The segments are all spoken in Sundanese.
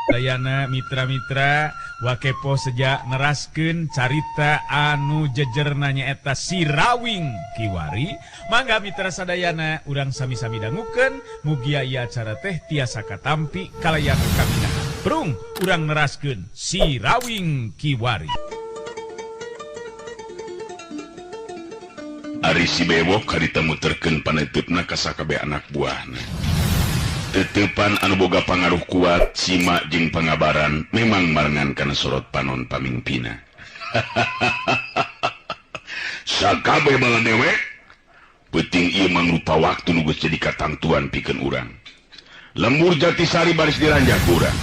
Dayana mitra-mitra wakepo sejak neraskeun carita anu jejer nyaeta si Rawing Kiwari. Mangga mitra sadayana urang sami-sami dangukeun mugi aya acara teh tiasa katampi kalayan kaminahan. Brung urang neraskeun si Rawing Kiwari. Ari si bewok harita muterkeun paneutupna ka sakabeh anak buahna. Tetepan anu boga pangaruh kuat simak jeung pangabaran memang marengan kana sorot panon pamingpina. Sakabeh bala dewek peuting ieu mangrupa waktu nu geus jadi katantuan pikeun urang. Lembur Jatisari baris diranjak urang.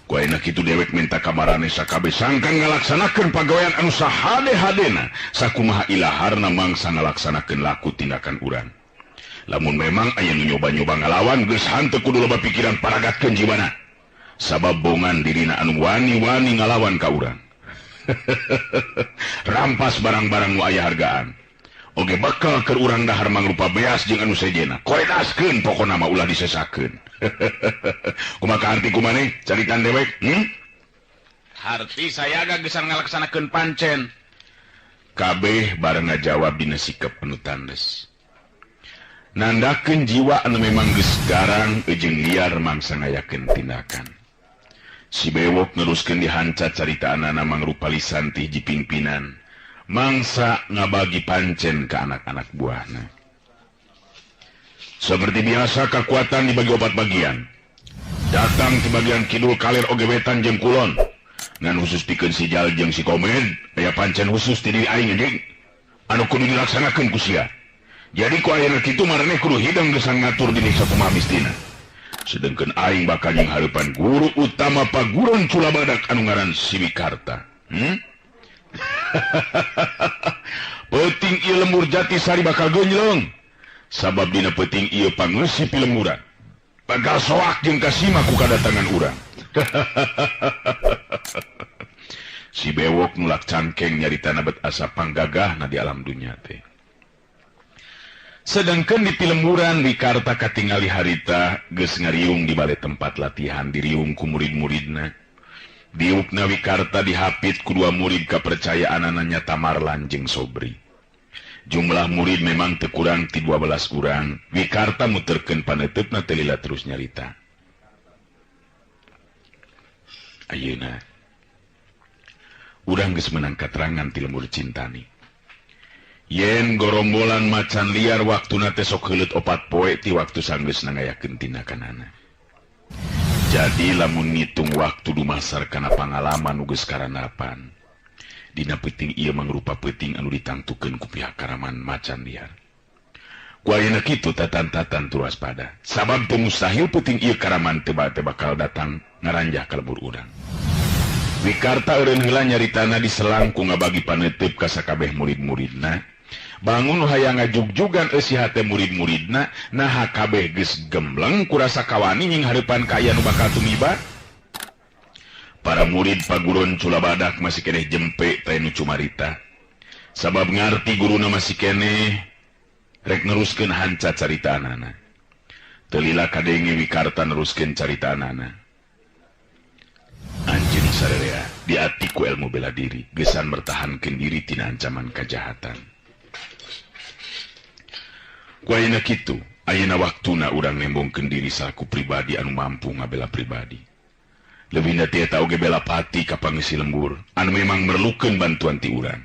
Ku ayeuna kitu dewek minta kamarane sakabeh sangkan ngalaksanakeun pagawean anu sahade-hadena sakumaha ilaharna mangsa ngalaksanakeun laku tindakan urang. Lamun memang aya nu nyoba-nyoba ngalawan geus hanteu kudu loba pikiran paragatkeun jiwana. Sabab bongan dirina anu wani-wani ngalawan ka urang. Rampas barang-barang nu aya hargaan. Oge bakal keur urang dahar mangrupa beas jeung anu sejena. Koredaskeun pokona mah ulah disesakeun. Kumaha arti kumaneh caritan dewek? Harti sayaga geus ngalaksanakeun pancen. Kabeh bareng ngajawab dina sikep penuh tandes. Nandakeun jiwa anu memang geus garang jeung liar mangsa ngayakeun tindakan. Si bewok neruskeun dihancat caritaanana mangrupa lisan ti hiji pimpinan mangsa ngabagi pancen ka anak-anak buahna. Seperti biasa kekuatan dibagi 4 bagian. Datang ti bagian kidul kaler oge wetan jeung kulon. Ngan khusus pikeun si Jal jeung si Komed aya pancen khusus ti diri aing jeung anu kudu dilaksanakeun ku sia. Jadi ku ayeuna kitu maraneh kudu hidang geus ngatur di desa kumaha mistina. Sedengkeun aing bakal jeung hareupan guru utama paguron Culabadak anu ngaran Si Wikarta. Peuting ieu lembur Jatisari bakal gonjlong. Sabab dina peuting ieu pangeusi pilemuran. Bakal soak jeung kasima ku kadatangan urang. Si bewok nulak cangkeng nyaritana bet asa panggagahna di alam dunya teh. Sedangkan di pilemuran Wikarta katingali harita geus ngariung di bale tempat latihan diriung ku murid-muridna. Diukna Wikarta dihapit ku 2 murid kapercayaanana nya Tamarlan jeung Sobri. Jumlah murid memang teu kurang ti 12 urang. Wikarta muterkeun paneutupna teu lila terus nyarita. Ayeuna urang geus meunang katerangan ti lembur Cintani. Yen gorombolan macan liar waktuna teh sok heuleut 4 poe ti waktu sanggeusna ngayakeun tindakanana. Jadi lamun ngitung waktu dumasar kana pangalaman nu geus karanapan, dina peuting ieu mangrupa peuting anu ditangtukeun ku pihak karaman macan liar. Ku ayeuna kitu tatan-tatan teu waspada, sabab teu mustahil peuting ieu karaman teu bakal datang ngaranjah ka lembur urang. Wikarta eureun heula nyaritana diselang ku ngabagi paneutup ka sakabeh murid-muridna. Bangun hayang ngajugjugan eusi hate murid-muridna, nah kabeh geus gembleng kurasa kawani nying hareupan ka aya nu bakal tumiba. Para murid paguron Culabadak masih keneh jempe teh nu cumarita. Sabab ngarti guruna masih keneh rek neruskeun hancat caritaanana. Teu lila kadenge Wikarta neruskeun caritaanana. Anjeun sarerea di atiku ilmu bela diri, gesan bertahankeun diri tina ancaman kajahatan. Ku ayeuna kitu, ayeuna waktuna urang nembongkeun diri salaku pribadi anu mampu ngabela pribadi. Lebihna ti eta oge bela pati ka pangeusi lembur anu memang merlukeun bantuan ti urang.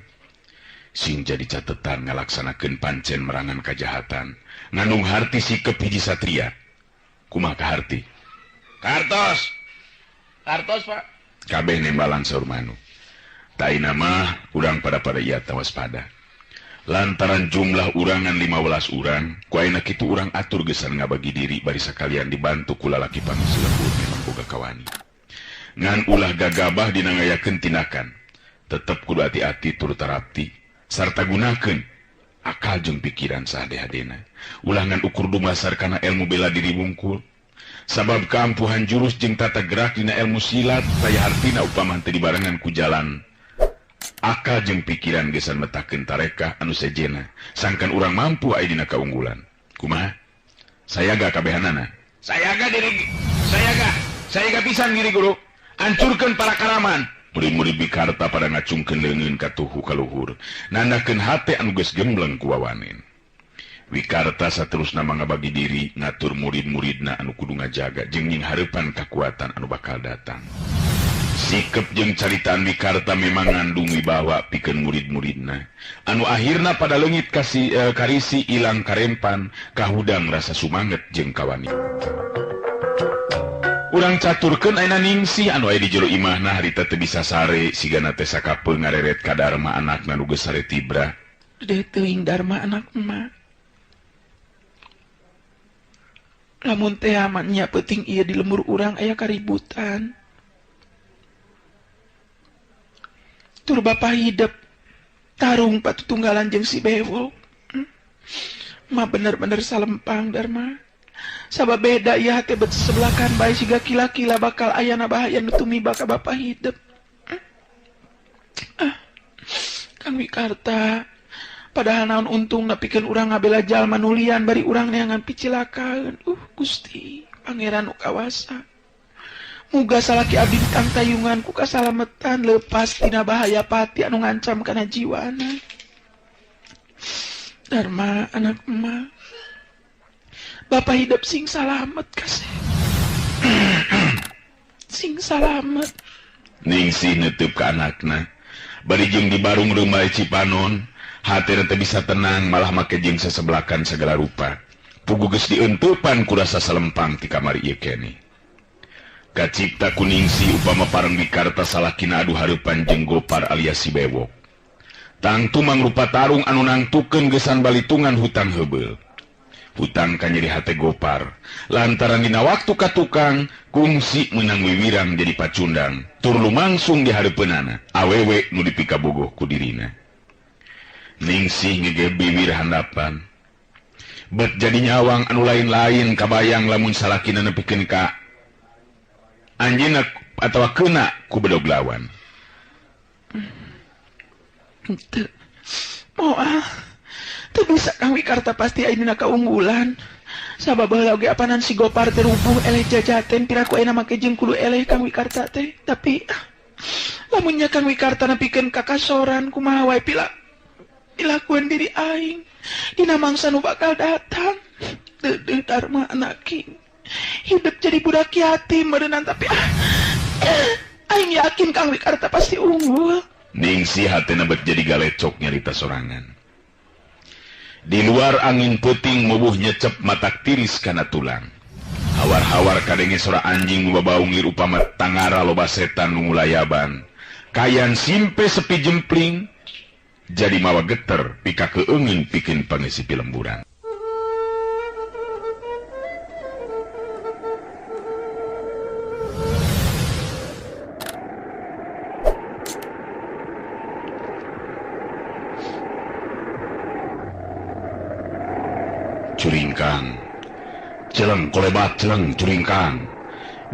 Sing jadi catetan ngalaksanakeun pancen merangan kajahatan, ngandung harti sikep hiji satria. Kumaha ka harti? Kartos. Kartos, Pak. Kabeh nembalan saur manu. Taina mah urang pada ieu waspada. Lantaran jumlah urangan 15 urang, ku ayeuna kitu urang atur gesan ngabagi diri bari sakalian dibantu ku lalaki pangeusi lembur memang boga kawani. Ngan ulah gagabah dina ngayakeun tindakan. Tetep kudu hati-hati tur tarapti sarta gunakeun akal jeung pikiran sahade-hadena. Ulah ngan ukur dumasar kana ilmu bela diri wungkul. Sabab keampuhan jurus jeung tata gerak dina ilmu silat saya hartina upama teu dibarengan ku jalan akal jeung pikiran gesan metakeun tarekah anu sejena sangkan urang mampu aya dina kaunggulan. Kumaha? Sayaga kabehanana. Sayaga pisan diri guru. Hancurkan para karaman. Murid-murid Wikarta pada ngacungkeun leungeun ka tuhu ka luhur, nandakeun hate anu geus gembleng ku wawanen. Wikarta saterusna mangabagi diri ngatur murid-muridna anu kudu ngajaga jeung nying hareupan kakuatan anu bakal datang. Sikep jeung caritaan Wikarta memang ngandung wibawa pikeun murid-muridna anu akhirna pada leungit karisi ilang karempan kahudang rasa sumanget jeung kawani. Urang caturkeun ayeuna Ningsih anu aya di jero imahna harita teu bisa sare sigana teh sakapeung ngareret ka Darma anakna nu geus sare tibra. Dede teuing Darma anak emak. Lamun teh amannya peuting ieu di lembur urang aya kaributan. Tur bapa hidup tarung patutunggalan jeung si Bewok. Ma bener-bener salempang Darma. Sabab beda ieu hate bet sebelakan bae siga kila-kila bakal ayana bahaya nu tumiba ka bapa hidup. Kang Wikarta, padahal naon untungna pikeun urang ngabela jalma nu lian bari urang neangan picilakaan. Gusti, Pangeran nu kawasa. Muga salaki abdi ditang tayungan ku kasalametan leupas tina bahaya pati anu ngancam kana jiwana. Darma anak emak. Bapak hidup sing salamet kasih. Sing salamet. Ningsih neuteub ka anakna. Bari jeung di barung rumah Cipanon, hatena teu bisa tenang malah make jeung sasebelakan segala rupa. Pugu geus dieunteupan ku rasa salempang ti kamari ieu keneh. Kacipta ku Ningsih upama pareng Wikarta salakina adu hareupan jeung Gopar alias si Bewok. Tangtu mangrupa tarung anu nangtukeun geusan balitungan hutang heubeul. Hutang ka nyeri hate Gopar lantaran dina waktu ka tukang kungsi meunang wiwirang jadi pacundang tur lumangsung di hareupeunana awewe nu dipikabogoh ku dirina. Ningsih ngege bibir handapan bet jadi nyawang anu lain-lain kabayang lamun salakina nepikeun ka anjeunna atawa keuna ku bedog lawan. Teu moal. Teu bisa Kang Wikarta pasti ayeuna kaunggulan. Sabab baheula oge apanan si Gopar teh rubuh eleh jajaten piraku ayeuna make jeung kudu eleh Kang Wikarta teh. Tapi lamun nya Kang Wikarta nepikeun ka kasoran kumaha wae pilakuan diri aing dina mangsa nu bakal datang. Deudeuh Darma anak king. Hidup jadi budak yatim meureunana tapi aing yakin Kang Wikarta pasti unggul. Ningsih hatena bet jadi galecok nyarita sorangan. Di luar angin peuting mubuh nyecep matak tiris kana tulang. Hawar-hawar kadenge sora anjing babaung lir upama tangara loba setan nu ngulayaban. Kayan simpe sepi jempling jadi mawa geter pika keungin pikeun pangisi pilemburan. Curingkang, celeng kolebat celeng curingkang.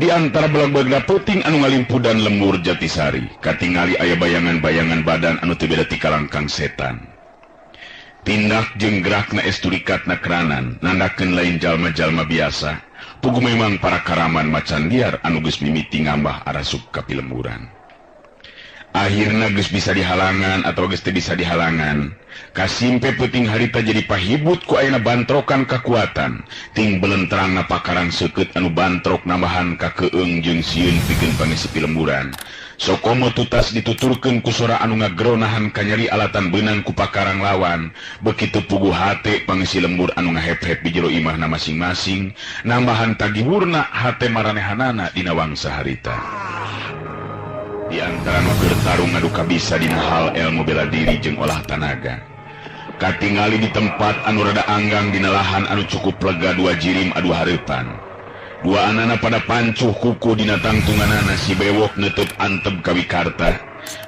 Di antara belag-belag peuting anu ngalimpudan lembur Jatisari, katingali aya bayangan-bayangan badan anu teu beda ti kalangkang setan. Tindak jeung gerakna esturikatna keranan, nandakeun lain jalma-jalma biasa. Pugu memang para karaman macan liar anu geus mimiti ngambah arasup ka pilemburan. Akhirna geus bisa dihalangan atau geus teu bisa dihalangan. Kasimpe peuting harita jadi pahibut ku ayeuna bantrokan kakuatan. Ting belentrangna pakarang seukeut anu bantrok nambahan ka keung jeung sieun pikeun pangisi pilemburan. Sokomo tutas dituturkeun ku sora anu ngageronahan ka nyeri alatan beunang ku pakarang lawan. Bekitu puguh hate pangisi lembur anu ngahep-hep di jero imahna masing-masing. Nambahan tagihurna hate maranehanana dina wangsa harita. Di antara nu keur tarung adu kabisa dina hal ilmu bela diri jeung olah tanaga. Katingali di tempat anu rada anggang dina lahan anu cukup lega dua jirim adu hareupan. Dua anana pada pancuh kuku dina tangtunganana si Bewok neuteut anteb ka Wikarta.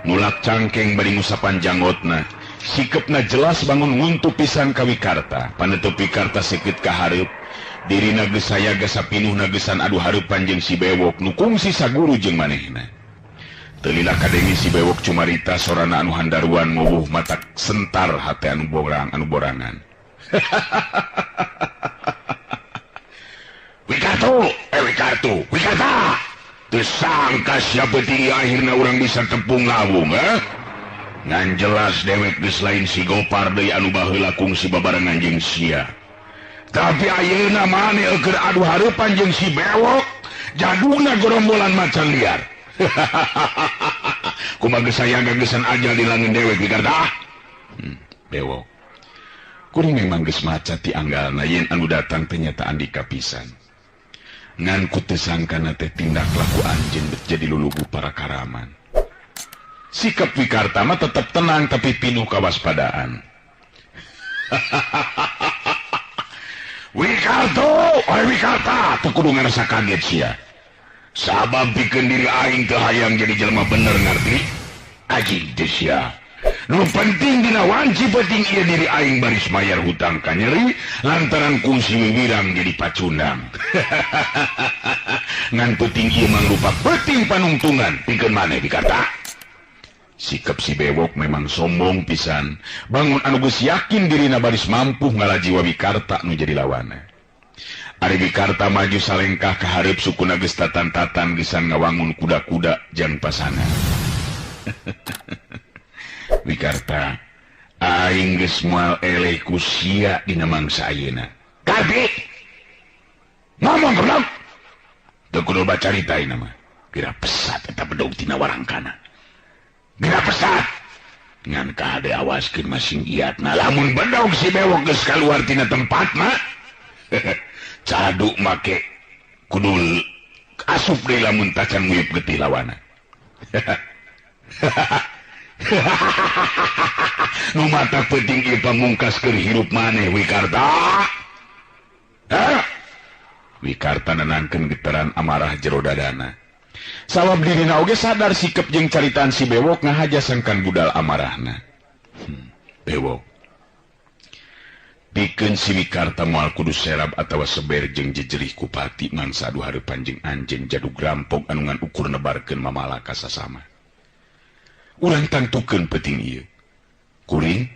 Mulak cangkeng bari ngusapan janggotna. Sikepna jelas bangun nguntu pisan ka Wikarta. Paneuteub Wikarta seukeut ka hareup. Dirina geus sayaga sapinuhna geusan adu hareupan jeung si Bewok nu kungsi saguru jeung manehna. Telila kadenge si Bewok cumarita sorana anu handaruan mubuh matak sentar hate anu borangan. Wikarta! Tersangka siapa tinggi akhirnya orang bisa tepung ngawung, ngan jelas dewek geus lain si Gopar deui anu baheula kungsi babarengan jeung sia. Tapi ayeuna maneh keur adu hareupan jeung si Bewok, jaduna gerombolan macan liar. Kumaha geus aya gagasan ajal di langit dewek Wikarta. Bewok. Kuring memang geus maca ti anggalna yen anu datang ternyata Andika pisan. Ngan ku teu sangkana teh tindak laku anjeun jadi lulugu para karaman. Sikap Wikarta mah tetep tenang tapi pinuh kawaspadaan. Wikarta, teu kudu ngarasa kaget sia. Sabab pikeun diri aing teu hayang jadi jelema bener ngarti. Aji teh sia. Nu penting dina wanci penting ieu diri aing baris mayar hutang ka nyeri lantaran kungsi wiwirang jadi pacundang. Ngan penting ieu mangrupa penting panungtungan pikeun maneh Wikarta. Sikap si Bewok memang sombong pisan. Bangun anu geus yakin dirina baris mampu ngalajiwa Wikarta nu jadi lawana. Ari Wikarta maju salengkah ka hareup sukuna geus tatan-tatan gesan ngawangun kuda-kuda jang pasangan. Wikarta, aing geus moal eleh ku sia dina mangsa ayeuna. Kabeh. Ngomong goblok. Teu kudu bacarita ieu mah. Kira pesat eta bedog tina warangkana. Kira pesat. Ngan kade awaskeun masing iatna lamun bedog si Bewok geus kaluar tina tempatna. Cadu make kudu asup deui lamun tacan nguyup getih lawana. Nu mata penting ieu pamungkas keur hirup maneh Wikarta. Wikarta nenangkeun getaran amarah jero dadana. Sabab dirina oge sadar sikap jeung caritaan si Bewok ngahajasengkan budal amarahna. Bewok. Pikeun si Wikarta moal kudu serab atawa seber jeung jejerih ku pati mangsa adu hareupan jeung anjeun jadug rampog anu ngan ukur nebarkeun mamalaka sasama. Urang tantukeun penting ieu. Kuring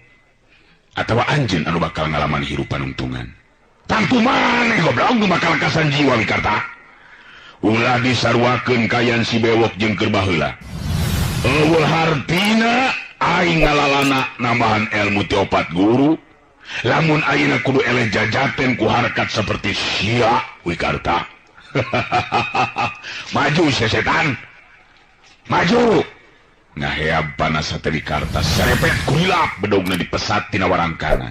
atawa anjeun anu bakal ngalaman hirupan untungan. Tantu maneh goblok nu bakal kasan jiwa Wikarta. Ulah disarwakeun kayan si Bewok jeung keur baheula. Eueuh hartina aing ngalalana nambahan ilmu ti opat guru. Lamun ayeuna kudu eleh jajaten ku harkat seperti sia Wikarta. Maju sesetan. Maju. Ngaheab panasa teh Wikarta serepet kulilap bedogna dipesat tina warangkana.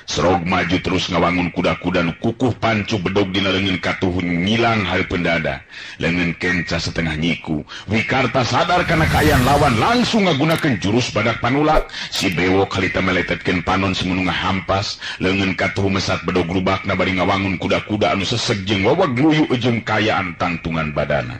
Serog maju terus ngawangun kuda-kuda nu kukuh pancu bedog dina leungeun katuhun ngilang hareupeun dada. Leungeun kenca setengah nyiku. Wikarta sadar kana kaayaan lawan langsung ngagunakeun jurus badak panulak. Si Bewok harita meletetkeun panon semunu ngahampas. Leungeun katuh mesat bedog rubakna bari ngawangun kuda-kuda anu seseg jeung wawag luyu jeung kaayaan tangtungan badana.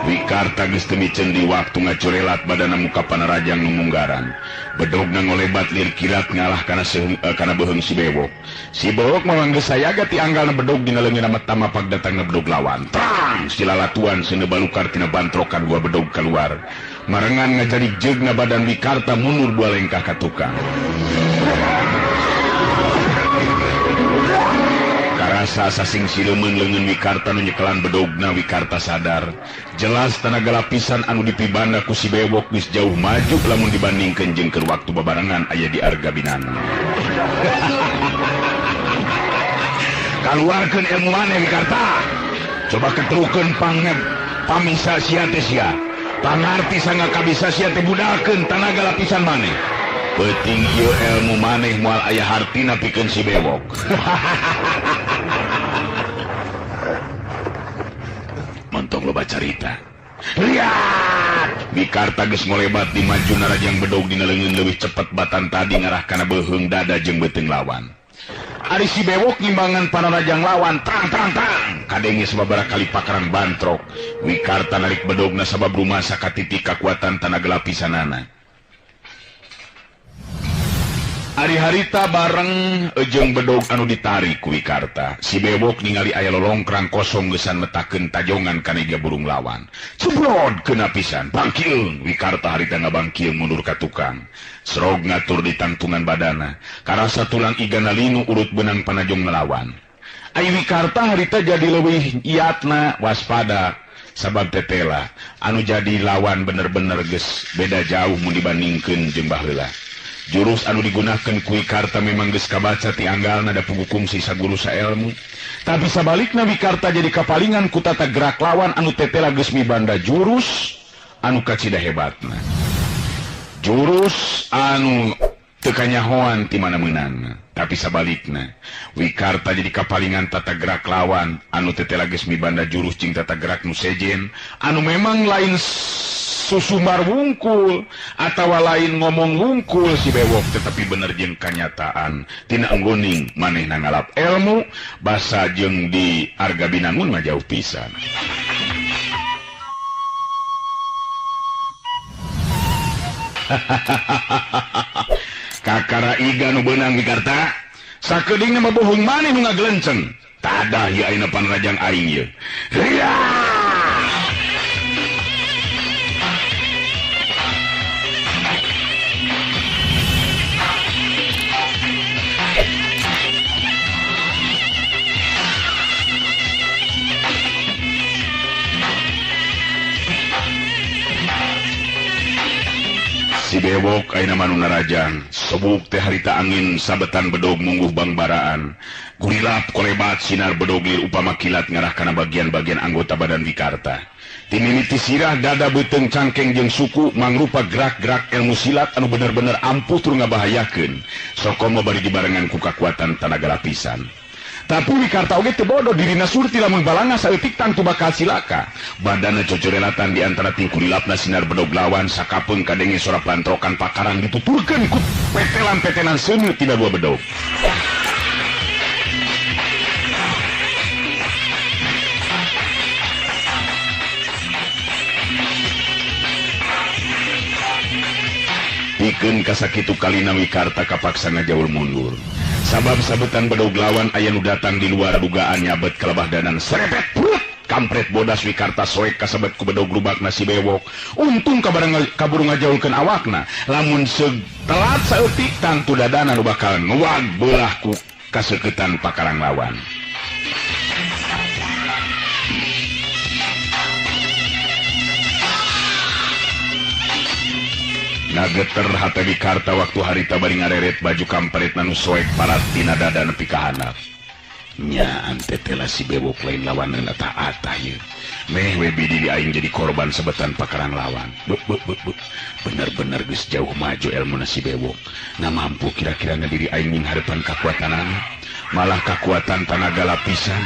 Wikarta geus teu micen di waktu ngacorelat badana muka panarajang nu munggaran. Bedogna ngolebat lir kilat ngalah kana beuheung si Bewok. Si Bewok mah geus sayaga ti anggalna bedog dina leungeunna matama pagdatangna bedog lawan. Trang silalatuan seuneu balukar tina bantrokan dua bedog keluar. Marengan ngajarik jeugna badan Wikarta mundur dua lengkah ka tukang. Karasa sasing sileumeun leungeun Wikarta nu nyekelan bedogna. Wikarta sadar jelas tenaga lapisan anu dipibanda ku si Bewok geus jauh maju lamun dibandingkeun jeung keur waktu babarengan aya di Argabinan. Kaluarkeun ilmu maneh Wikarta. Coba keterukeun pamisa sia teh sia. Pangarti sanga kabisa sia teh budalkeun tenaga lapisan maneh. Penting ieu ilmu maneh moal aya hartina pikeun si Bewok. Montong loba carita. Lihat! Wikarta geus ngolebat di majuna rajang bedog dina leungeun leuwih cepet batan tadi ngarah kana beuheung dada jeung beuteung lawan. Ari si Bewok ngimbangan panarajang lawan tang. Kadenge sababaraha kali pakaran bantrok. Wikarta narik bedogna sabab rumasa ka titik kakuatan tanaga lapisanana. Hari-harita bareng ejeng bedog anu ditarik ku Wikarta. Si bewok ningali aya lolongkrang kosong gesan metakeun tajongan kana iga burung lawan. Cebrod kena pisan, bangkil. Wikarta harita ngabangkil mundur ka tukang. Serog ngatur di tangtungan badana. Karasa tulang igana linu urut benang panajong ngelawan. Ai Wikarta harita jadi leuwih iatna waspada. Sabab tetela anu jadi lawan bener-bener geus beda jauh mun dibandingkeun jeung baheula. Jurus anu digunakan ku Wikarta memang geus kabaca ti anggalna da pugukum sisa guru saelmu. Tapi sabalikna Wikarta jadi kapalingan ku tata gerak lawan anu tetela geus mibanda jurus anu kacida hebatna. Jurus anu teu kanyahoan ti mana meunangna. Tapi sabalikna Wikarta jadi kapalingan tata gerak lawan anu tetela geus mibanda jurus jeung tata gerak nu sejen anu memang lain susumbar wungkul atau lain ngomong wungkul si bewok tetapi bener jeung kanyataan tina enggoning manehna ngalap ilmu basa jeung di arga binangun mah jauh pisan. Kakara iga nu beunang Wikarta sakeudingna mah bohong maneh nu ngagelenceng tadah ieu ayeuna panrajang aing ieu. Si bewok ayeuna manu narajang sebuk teh harita angin sabetan bedog mungguh bangbaraan gurilap kolebat sinar bedog lir upama kilat ngarah kana bagian-bagian anggota badan Wikarta. Ti mimiti sirah dada beuteung cangkeng jeung suku mangrupa gerak-gerak ilmu silat anu bener-bener ampuh tur ngabahayakeun sokoma bari dibarengan ku kakuatan tenaga lapisan. Tapi Wikarta oge teu bodoh dirina surti lamun balanga saeutik tangtu bakal silaka. Badana cocorelatan di antara tingkulilapna sinar bedog lawan sakapeung kadenge sora pantrokan pakaran dituturkeun ku petelan-petelan seuneu tina dua bedog. Pikeun kasakitu kalina Wikarta kapaksa ngajaul mundur. Sabab sabetan bedog lawan aya nu datang di luar dugaan nyabet kelebah danan serepet put kampret bodas Wikarta soek kasabet ku bedog lubakna si bewok. Untung kaburu ngajaulkeun awakna lamun telat saeutik tangtu dadana nu bakal nguag beulah ku kaseuketan pakarang lawan. Nageter hate Wikarta waktu harita bari ngareret baju kampret nanu soek parat tina dada nepi ka handap. Nyaan tetela si bewok lain lawaneuna taat ieu. Meh we bidi di aing jadi korban sabetan pakarang lawan. Bener-bener geus jauh maju elmuna si bewok. Na mampu kira-kira ngadiri aing ning harepan kakuatanana. Malah kakuatan tenaga lapisan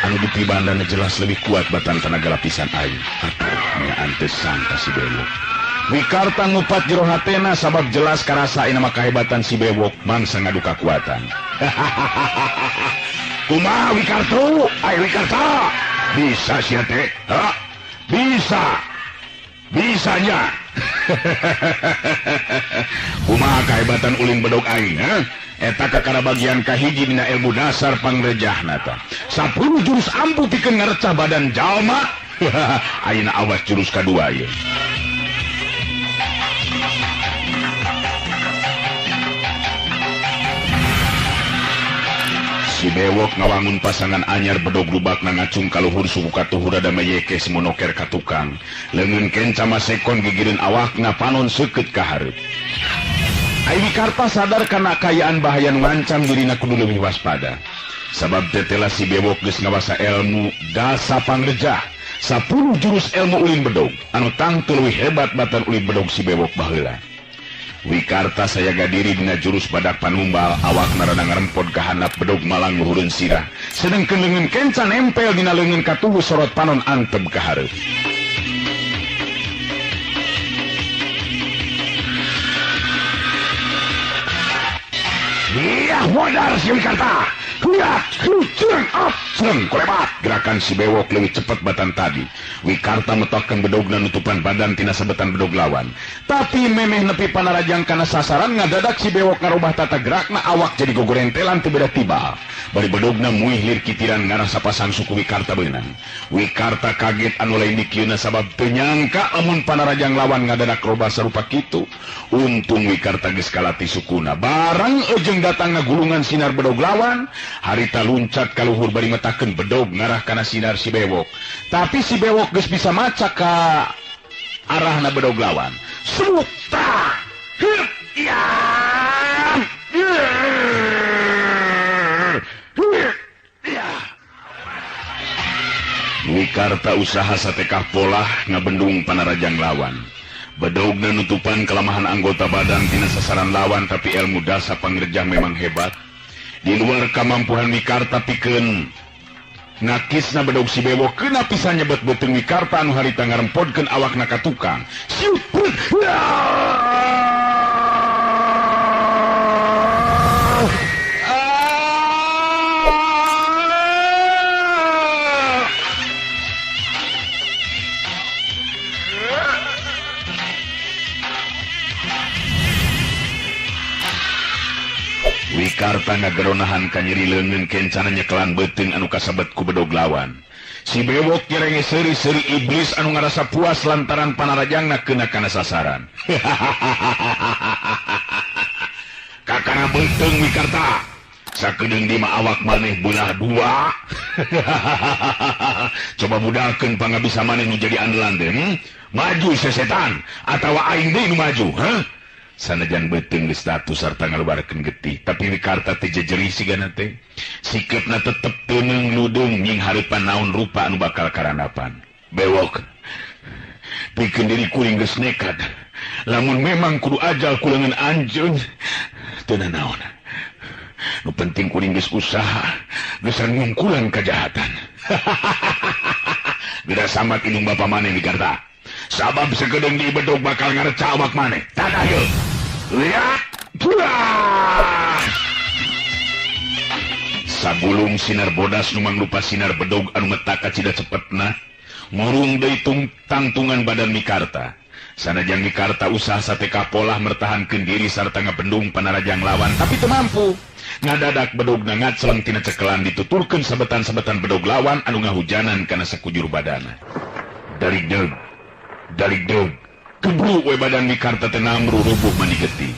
anu dipibandana jelas lebih kuat batan tenaga lapisan aing. Atuh nyaan teu sangka si bewok. Wikarta ngupat jero hatena sabab jelas karasa ina mah kahebatan si bewok mangsa ngadu kakuatan. Kumaha Wikarta? Ai Wikarta. Bisa sia teh? Ha? Bisa. Bisanya. Kumaha kahebatan ulin bedog aing, ha? Eta kakara bagian kahiji dina ilmu dasar pangrejahna ta. 10 jurus ampuh pikeun ngarecah badan jalma. Ayeuna awas jurus kadua ieu. Si bewok ngawangun pasangan anyar bedog lubak na ngacung kaluhur suku katuhur ada mayeke simonoker katukang leungeun kenca masekon gigireun awakna panon seukeut ka hareup. Ai Wikarta sadar kana kayaan bahaya nu ngancam dirina kudu leuwih waspada. Sabab tetela si bewok geus ngawasa ilmu dasa pangrejah 10 jurus ilmu ulin bedog anu tangtu leuwih hebat batan ulin bedog si bewok baheula. Wikarta sayaga diri dina jurus badak panumbal awakna rada ngarempod ka handap bedog malang luhureun sirah sedengkeun leungeun kenca nempel dina leungeun katuhu sorot panon anteb ka hareup. Iya modar si Wikarta Kolebat gerakan si bewok lebih cepat batan tadi. Wikarta metokkan bedogna nutupan badan tina sabetan bedog lawan. Tapi memeh nepi panarajang kana sasaran ngadadak si bewok ngarubah tata gerakna awak jadi gogorentelan teu beda tiba. Bari bedogna muih lir kitiran ngarah sapasang suku Wikarta beunang. Wikarta kaget anu lain dikieuna sabab teu nyangka lamun panarajang lawan ngadadak robah sarupa kitu. Untung Wikarta geus kalati sukuna. Barang ejeng datangna gulungan sinar bedog lawan, harita luncat ka luhur bari metakeun bedog ngarah kana sinar si bewok. Tapi si bewok geus bisa maca ka arahna bedog lawan. Suta! Ya! Wikarta usaha satekah polah ngabendung panarajang lawan. Bedogna nutupan kelemahan anggota badan tina sasaran lawan, tapi ilmu dasar pangrejah memang hebat. Di luar kemampuan Wikarta pikeun ngakisna bedog si bewok keuna pisan nyebet beuteung Wikarta anu harita ngarempodkeun awakna ka tukang. Siut! Wikarta ngageronahan ka nyeri leungeun kencana nyekelan beuteung anu kasebet ku bedog lawan. Si bewok nyerenge seuri-seuri iblis anu ngarasa puas lantaran panarajangna keuna kana sasaran. Kakana beuteung Wikarta. Sakedeung di mah awak maneh beunah dua. Coba budalkeun pangabisa maneh nu jadi andalan teh. Maju sesetan atawa aing deui nu maju, Sanajan beuteung geus status sarta ngalubarkeun getih, tapi Wikarta teh jejeri sigana teh. Sikepna tetep teuneng nudeung nying hareupan naon rupa anu bakal karandapan. Bewok, pikeun diri kuring geus nekat. Lamun memang kudu ajal kuleungeun anjeun, teu nanaon. Nu penting kuring geus usaha, geus ngungkulan kajahatan. Beda samat indung bapa maneh Wikarta. Sabab sakedeung di bedog bakal ngareca awak maneh. Tah ieu. Lihat, sabulung sinar bodas nu mangrupa sinar bedog anu meta ka cida cepetna ngurung deui tangtungan badan Wikarta. Sanajan Wikarta usaha sateka polah mertahankeun diri sarta ngabendung panarajang lawan, tapi teu mampu. Ngadadak bedogna ngacleng tina cekelan dituturkeun sabetan-sabetan bedog lawan anu ngahujanan kana sakujur badana. Dalig deug. Keburu we badan Wikarta teh namru rubuh mani getih.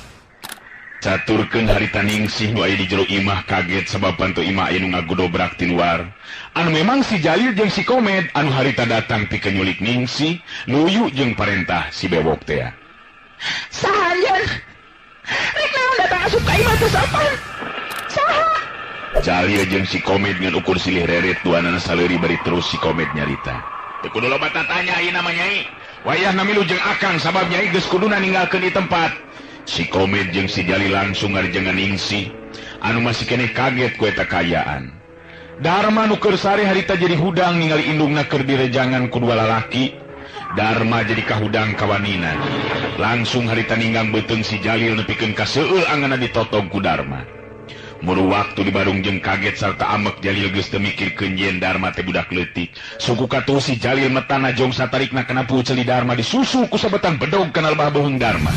Caturkeun harita ningsih nu aya di jero imah kaget sabab bantu imah aya nu ngagodobrak ti luar. Anu memang si Jalil jeung si Komed anu harita datang pikeun nyulik ningsih, nuyu jeung parentah si bewok teh. Sahayeun. Rek naon datang asup ka imah teh sapan? Saha? Jalil jeung si Komed ngan ukur silih reret duanana saleuri bari terus si Komed nyarita. Teu kudu loba tatanya ieu nama Nyai. Wayah namilu jeung akang sabab Nyai geus kuduna ninggalkeun di tempat. Si Komed jeung si Jalil langsung ngarejengan ningsih anu masih keneh kaget ku eta kayaan. Darma nu keur sare harita jadi hudang ningali indungna keur direjangan ku dua lalaki. Darma jadi kahudang kawanina. Langsung harita ninggang beuteung si Jalil nepikeun ka seueul anganna ditotog ku Darma. Muru waktu di Barung jeung kaget sarta amek Jalil geus teu mikirkeun yen Darma teh budak leutik. Suku katuh si Jalil metana jong satarikna kana puceu Darma disusu ku sabetan bedog kana lebah beuheung Darma.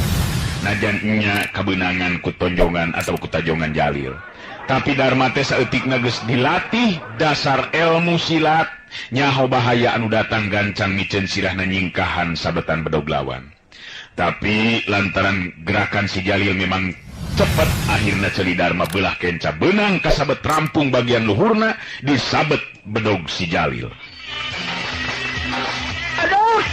Najan nya kabeunangan ku tonjongan atau ku tajongan Jalil. Tapi Darma teh saeutikna geus dilatih dasar ilmu silat, nyaho bahaya anu datang gancang miceun sirahna nyingkahan sabetan bedog lawan. Tapi lantaran gerakan si Jalil memang cepet, akhirna ceuli Darma beulah kenca beunang kasabet rampung bagian luhurna disabet bedog si Jalil. Aduh,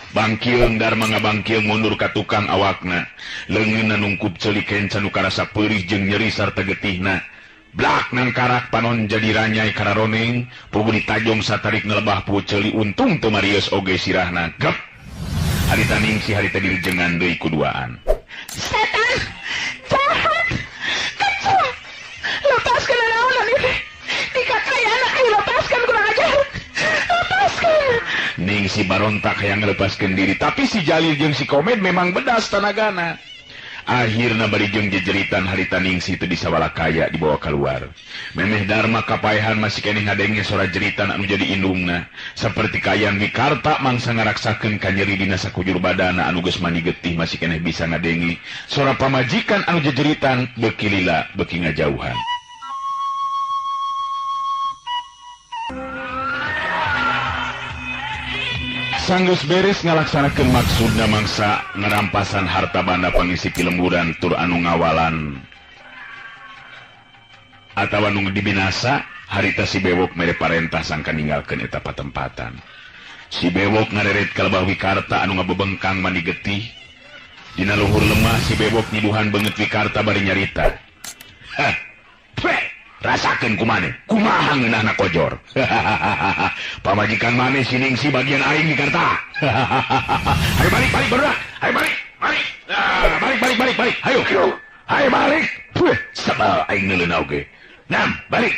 Bangkileung Darma ngabangkileung mundur ka tukang awakna. Leungeunna nungkup ceuli kenca nu karasa peurih jeung nyeri sarta getihna. Blak nang karak panon jadi ranyai kararoneng, pugu ditajong satarikna lebah puceuli untung teu marios oge sirahna. Gep. Harita ningsih harita dirijengan deui kuduaan. Setan, jahat, kecil. Lepaskan naon ini. Dikakayana ayo lepaskan kurang ajar. Lepaskan. Ningsih barontak hayang ngelepaskeun diri, tapi si Jalil jeung si Komed memang bedas tanagana. Akhirna bari jeung jejeritan harita ningsi teu disawalakaya dibawa keluar. Memeh Darma kapaehan masih keneh ngadenge sora jeritan anu jadi indungna, saperti kayan Wikarta mangsa ngaraksakeun ka nyeri dina sakujur badana anu geus mani getih masih keneh bisa ngadengi sora pamajikan anu jejeritan beuki lila beuki ngajauhan. Sanggeus beres ngalaksanakeun maksudna mangsa ngarampasan harta banda pangisi lemburan tur anu ngawalan atawa nu dibinasa, harita si Bewok mere parentah sangka ninggalkeun eta patempatan. Si Bewok ngareret ka lebah Wikarta anu ngabebengkang mani getih. Dina luhur lemah si Bewok nyiduhan beungeut Wikarta bari nyarita. Hah, rasakeun kumaneh, kumaha ngeunahna kojor. Pamajikan maneh siningsi bagian aing Wikarta. Ayo balik barudak. Ayo balik. Balik. Ayo. Ayo balik. Sabal aing neuleun oge. Nam, balik.